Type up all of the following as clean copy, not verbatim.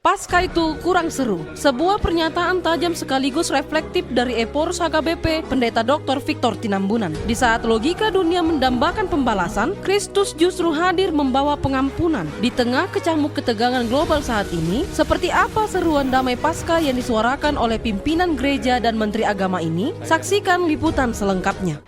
Pasca itu kurang seru. Sebuah pernyataan tajam sekaligus reflektif dari Eporus HKBP, Pendeta Dr. Victor Tinambunan. Di saat logika dunia mendambakan pembalasan, Kristus justru hadir membawa pengampunan. Di tengah kecamuk ketegangan global saat ini, seperti apa seruan damai Pasca yang disuarakan oleh pimpinan gereja dan menteri agama ini? Saksikan liputan selengkapnya.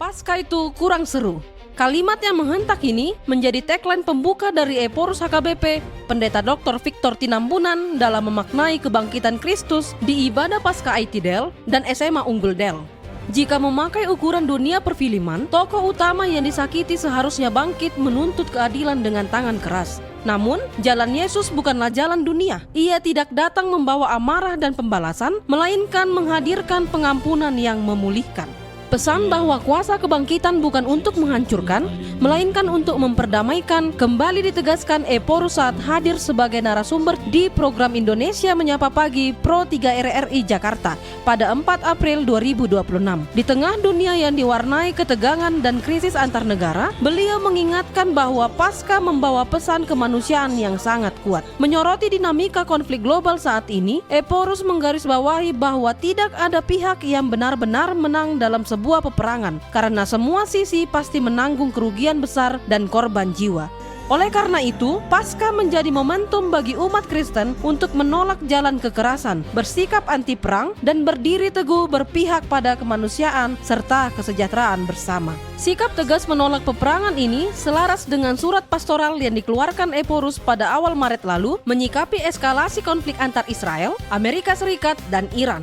Pasca itu kurang seru. Kalimat yang menghentak ini menjadi tagline pembuka dari Eporus HKBP, Pendeta Dr. Victor Tinambunan dalam memaknai kebangkitan Kristus di ibadah Pasca IT Del dan SMA Unggul Del. Jika memakai ukuran dunia perfilman, tokoh utama yang disakiti seharusnya bangkit menuntut keadilan dengan tangan keras. Namun, jalan Yesus bukanlah jalan dunia. Ia tidak datang membawa amarah dan pembalasan, melainkan menghadirkan pengampunan yang memulihkan. Pesan bahwa kuasa kebangkitan bukan untuk menghancurkan, melainkan untuk memperdamaikan, kembali ditegaskan Eporus saat hadir sebagai narasumber di program Indonesia Menyapa Pagi Pro 3 RRI Jakarta pada 4 April 2026. Di tengah dunia yang diwarnai ketegangan dan krisis antar negara, beliau mengingatkan bahwa Pasca membawa pesan kemanusiaan yang sangat kuat. Menyoroti dinamika konflik global saat ini, Eporus menggarisbawahi bahwa tidak ada pihak yang benar-benar menang dalam sebuah peperangan, karena semua sisi pasti menanggung kerugian besar dan korban jiwa. Oleh karena itu, Pasca menjadi momentum bagi umat Kristen untuk menolak jalan kekerasan, bersikap anti perang, dan berdiri teguh berpihak pada kemanusiaan serta kesejahteraan bersama. Sikap tegas menolak peperangan ini selaras dengan surat pastoral yang dikeluarkan Eporus pada awal Maret lalu menyikapi eskalasi konflik antar Israel, Amerika Serikat, dan Iran.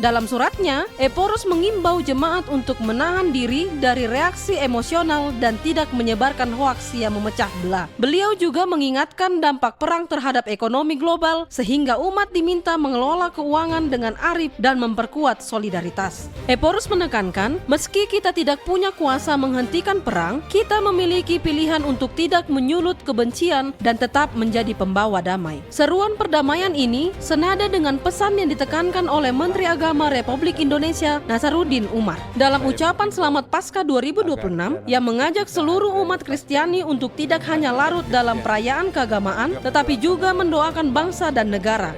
Dalam suratnya, Eporus mengimbau jemaat untuk menahan diri dari reaksi emosional dan tidak menyebarkan hoaks yang memecah belah. Beliau juga mengingatkan dampak perang terhadap ekonomi global sehingga umat diminta mengelola keuangan dengan arif dan memperkuat solidaritas. Eporus menekankan, meski kita tidak punya kuasa menghentikan perang, kita memiliki pilihan untuk tidak menyulut kebencian dan tetap menjadi pembawa damai. Seruan perdamaian ini senada dengan pesan yang ditekankan oleh Menteri Agama Republik Indonesia Nasaruddin Umar dalam ucapan Selamat Pasca 2026 yang mengajak seluruh umat Kristiani untuk tidak hanya larut dalam perayaan keagamaan tetapi juga mendoakan bangsa dan negara.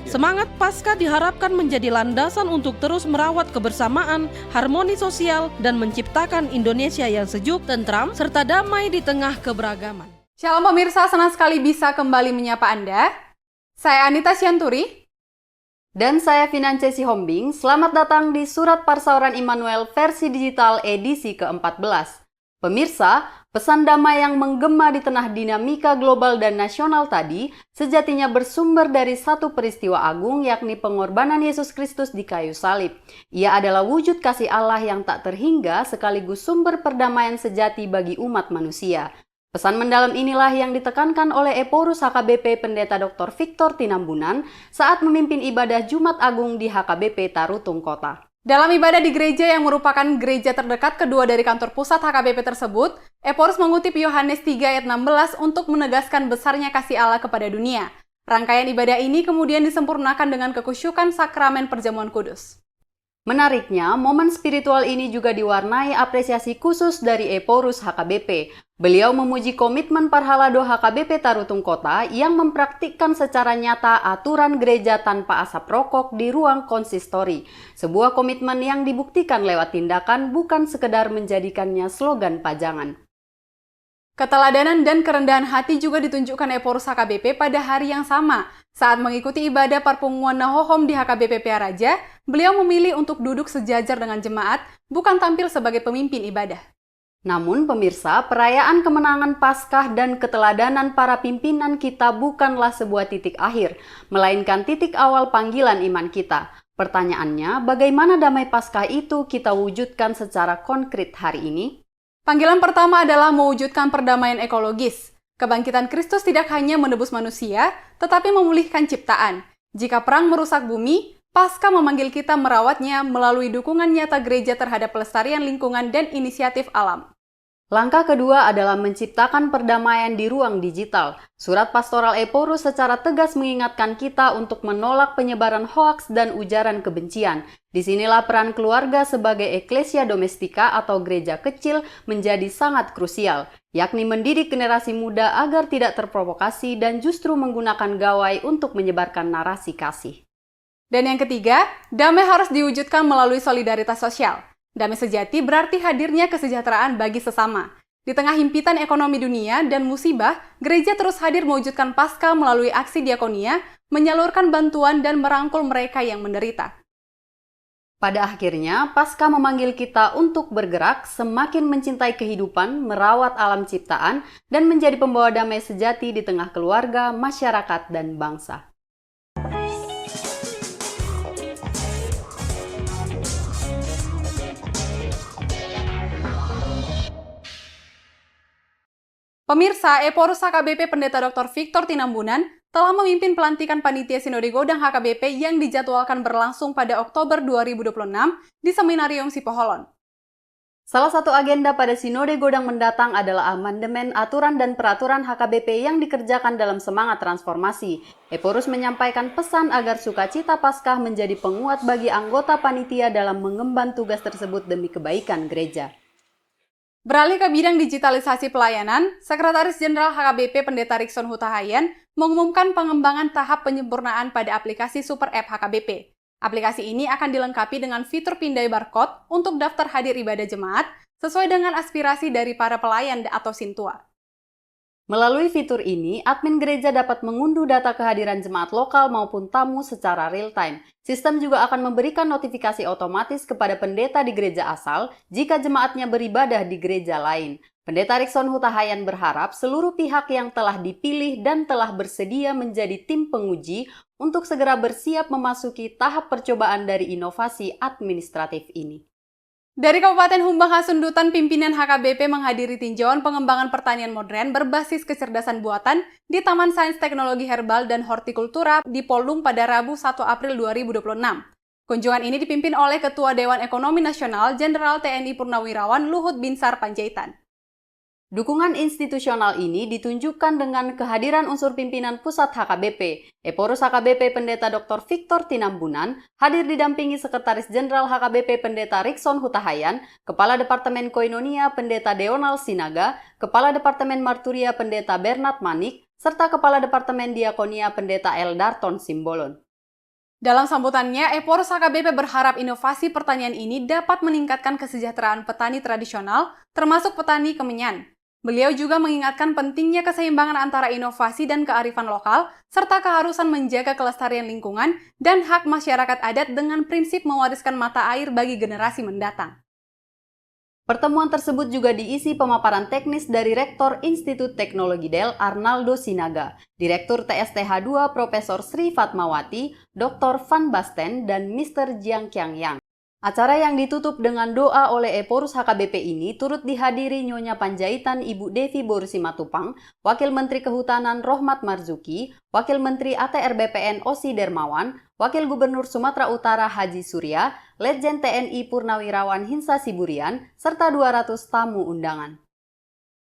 Semangat Pasca diharapkan menjadi landasan untuk terus merawat kebersamaan, harmoni sosial, dan menciptakan Indonesia yang sejuk, tentram, serta damai di tengah keberagaman. Shalom pemirsa, senang sekali bisa kembali menyapa Anda. Saya Anita Sianturi. Dan saya Finance Sihombing, selamat datang di Surat Parsauran Immanuel versi digital edisi ke-14. Pemirsa, pesan damai yang menggema di tengah dinamika global dan nasional tadi sejatinya bersumber dari satu peristiwa agung, yakni pengorbanan Yesus Kristus di kayu salib. Ia adalah wujud kasih Allah yang tak terhingga sekaligus sumber perdamaian sejati bagi umat manusia. Pesan mendalam inilah yang ditekankan oleh Eporus HKBP Pendeta Dr. Victor Tinambunan saat memimpin ibadah Jumat Agung di HKBP Tarutung Kota. Dalam ibadah di gereja yang merupakan gereja terdekat kedua dari kantor pusat HKBP tersebut, Eporus mengutip Yohanes 3 ayat 16 untuk menegaskan besarnya kasih Allah kepada dunia. Rangkaian ibadah ini kemudian disempurnakan dengan kekusyukan sakramen perjamuan kudus. Menariknya, momen spiritual ini juga diwarnai apresiasi khusus dari Eporus HKBP. Beliau memuji komitmen Parhalado HKBP Tarutung Kota yang mempraktikkan secara nyata aturan gereja tanpa asap rokok di ruang konsistori. Sebuah komitmen yang dibuktikan lewat tindakan, bukan sekedar menjadikannya slogan pajangan. Keteladanan dan kerendahan hati juga ditunjukkan Eporus HKBP pada hari yang sama. Saat mengikuti ibadah Parpunguan Nahohom di HKBP Piaraja, beliau memilih untuk duduk sejajar dengan jemaat, bukan tampil sebagai pemimpin ibadah. Namun pemirsa, perayaan kemenangan Paskah dan keteladanan para pimpinan kita bukanlah sebuah titik akhir, melainkan titik awal panggilan iman kita. Pertanyaannya, bagaimana damai Paskah itu kita wujudkan secara konkret hari ini? Panggilan pertama adalah mewujudkan perdamaian ekologis. Kebangkitan Kristus tidak hanya menebus manusia, tetapi memulihkan ciptaan. Jika perang merusak bumi, Pasca memanggil kita merawatnya melalui dukungan nyata gereja terhadap pelestarian lingkungan dan inisiatif alam. Langkah kedua adalah menciptakan perdamaian di ruang digital. Surat Pastoral Eporus secara tegas mengingatkan kita untuk menolak penyebaran hoaks dan ujaran kebencian. Disinilah peran keluarga sebagai Ecclesia Domestica atau gereja kecil menjadi sangat krusial, yakni mendidik generasi muda agar tidak terprovokasi dan justru menggunakan gawai untuk menyebarkan narasi kasih. Dan yang ketiga, damai harus diwujudkan melalui solidaritas sosial. Damai sejati berarti hadirnya kesejahteraan bagi sesama. Di tengah himpitan ekonomi dunia dan musibah, gereja terus hadir mewujudkan Paskah melalui aksi diakonia, menyalurkan bantuan dan merangkul mereka yang menderita. Pada akhirnya, Paskah memanggil kita untuk bergerak, semakin mencintai kehidupan, merawat alam ciptaan, dan menjadi pembawa damai sejati di tengah keluarga, masyarakat, dan bangsa. Pemirsa, Eporus HKBP Pendeta Dr. Victor Tinambunan telah memimpin pelantikan panitia Sinode Godang HKBP yang dijadwalkan berlangsung pada Oktober 2026 di Seminarium Sipoholon. Salah satu agenda pada Sinode Godang mendatang adalah amandemen aturan dan peraturan HKBP yang dikerjakan dalam semangat transformasi. Eporus menyampaikan pesan agar sukacita Paskah menjadi penguat bagi anggota panitia dalam mengemban tugas tersebut demi kebaikan gereja. Beralih ke bidang digitalisasi pelayanan, Sekretaris Jenderal HKBP Pendeta Rickson Hutahayan mengumumkan pengembangan tahap penyempurnaan pada aplikasi Super App HKBP. Aplikasi ini akan dilengkapi dengan fitur pindai barcode untuk daftar hadir ibadah jemaat sesuai dengan aspirasi dari para pelayan atau sintua. Melalui fitur ini, admin gereja dapat mengunduh data kehadiran jemaat lokal maupun tamu secara real-time. Sistem juga akan memberikan notifikasi otomatis kepada pendeta di gereja asal jika jemaatnya beribadah di gereja lain. Pendeta Rickson Hutahayan berharap seluruh pihak yang telah dipilih dan telah bersedia menjadi tim penguji untuk segera bersiap memasuki tahap percobaan dari inovasi administratif ini. Dari Kabupaten Humbang Hasundutan, pimpinan HKBP menghadiri tinjauan pengembangan pertanian modern berbasis kecerdasan buatan di Taman Sains Teknologi Herbal dan Hortikultura di Polung pada Rabu 1 April 2026. Kunjungan ini dipimpin oleh Ketua Dewan Ekonomi Nasional Jenderal TNI Purnawirawan Luhut Binsar Panjaitan. Dukungan institusional ini ditunjukkan dengan kehadiran unsur pimpinan pusat HKBP. Eporus HKBP Pendeta Dr. Victor Tinambunan hadir didampingi Sekretaris Jenderal HKBP Pendeta Rickson Hutahayan, Kepala Departemen Koinonia Pendeta Deonal Sinaga, Kepala Departemen Marturia Pendeta Bernard Manik, serta Kepala Departemen Diakonia Pendeta Eldarton Simbolon. Dalam sambutannya, Eporus HKBP berharap inovasi pertanian ini dapat meningkatkan kesejahteraan petani tradisional, termasuk petani kemenyan. Beliau juga mengingatkan pentingnya keseimbangan antara inovasi dan kearifan lokal, serta keharusan menjaga kelestarian lingkungan dan hak masyarakat adat dengan prinsip mewariskan mata air bagi generasi mendatang. Pertemuan tersebut juga diisi pemaparan teknis dari Rektor Institut Teknologi Del Arnaldo Sinaga, Direktur TSTH 2 Profesor Sri Fatmawati, Dr. Van Basten, dan Mr. Jiang Qiangyang. Acara yang ditutup dengan doa oleh Eporus HKBP ini turut dihadiri Nyonya Panjaitan Ibu Devi Borusi Matupang, Wakil Menteri Kehutanan Rohmat Marzuki, Wakil Menteri ATR BPN Osi Dermawan, Wakil Gubernur Sumatera Utara Haji Surya, Letjen TNI Purnawirawan Hinsa Siburian, serta 200 tamu undangan.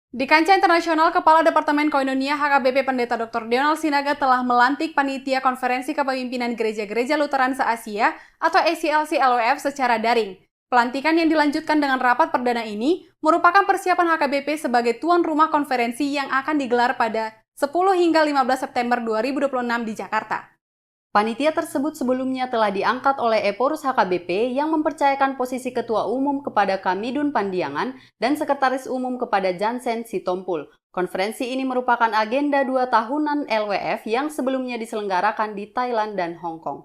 Di kancah internasional, Kepala Departemen Koinonia HKBP Pendeta Dr. Deonal Sinaga telah melantik panitia konferensi kepemimpinan gereja-gereja Lutheran se-Asia atau ACLC-LWF secara daring. Pelantikan yang dilanjutkan dengan rapat perdana ini merupakan persiapan HKBP sebagai tuan rumah konferensi yang akan digelar pada 10 hingga 15 September 2026 di Jakarta. Panitia tersebut sebelumnya telah diangkat oleh Eporus HKBP yang mempercayakan posisi Ketua Umum kepada Kamidun Pandiangan dan Sekretaris Umum kepada Jansen Sitompul. Konferensi ini merupakan agenda 2 tahunan LWF yang sebelumnya diselenggarakan di Thailand dan Hong Kong.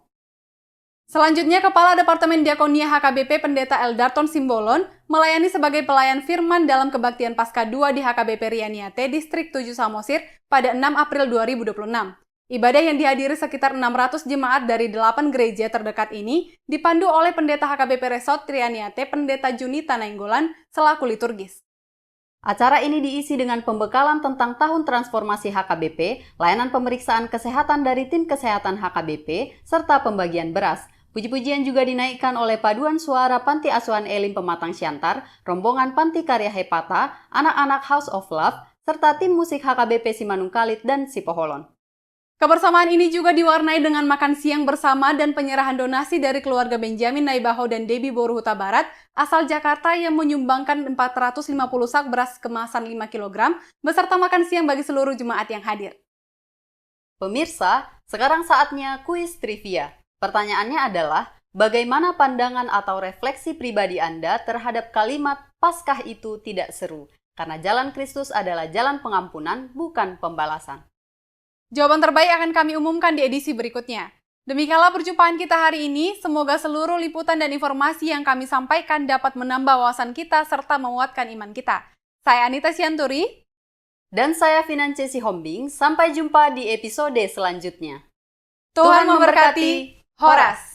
Selanjutnya, Kepala Departemen Diakonia HKBP Pendeta Eldarton Simbolon melayani sebagai pelayan firman dalam kebaktian Paskah 2 di HKBP Rianiate, Distrik 7 Samosir pada 6 April 2026. Ibadah yang dihadiri sekitar 600 jemaat dari 8 gereja terdekat ini dipandu oleh Pendeta HKBP Resort Rianiate, Pendeta Junita Nainggolan, selaku liturgis. Acara ini diisi dengan pembekalan tentang tahun transformasi HKBP, layanan pemeriksaan kesehatan dari tim kesehatan HKBP, serta pembagian beras. Puji-pujian juga dinaikkan oleh paduan suara Panti Asuhan Elim Pematang Siantar, rombongan Panti Karya Hepata, anak-anak House of Love, serta tim musik HKBP Simanungkalit dan Sipoholon. Kebersamaan ini juga diwarnai dengan makan siang bersama dan penyerahan donasi dari keluarga Benjamin Naibaho dan Debbie Boru Huta Barat asal Jakarta yang menyumbangkan 450 sak beras kemasan 5 kg beserta makan siang bagi seluruh jemaat yang hadir. Pemirsa, sekarang saatnya kuis trivia. Pertanyaannya adalah, bagaimana pandangan atau refleksi pribadi Anda terhadap kalimat Paskah itu tidak seru? Karena jalan Kristus adalah jalan pengampunan, bukan pembalasan. Jawaban terbaik akan kami umumkan di edisi berikutnya. Demikianlah perjumpaan kita hari ini. Semoga seluruh liputan dan informasi yang kami sampaikan dapat menambah wawasan kita serta menguatkan iman kita. Saya Anita Sianturi. Dan saya Finance Sihombing. Sampai jumpa di episode selanjutnya. Tuhan memberkati. Horas.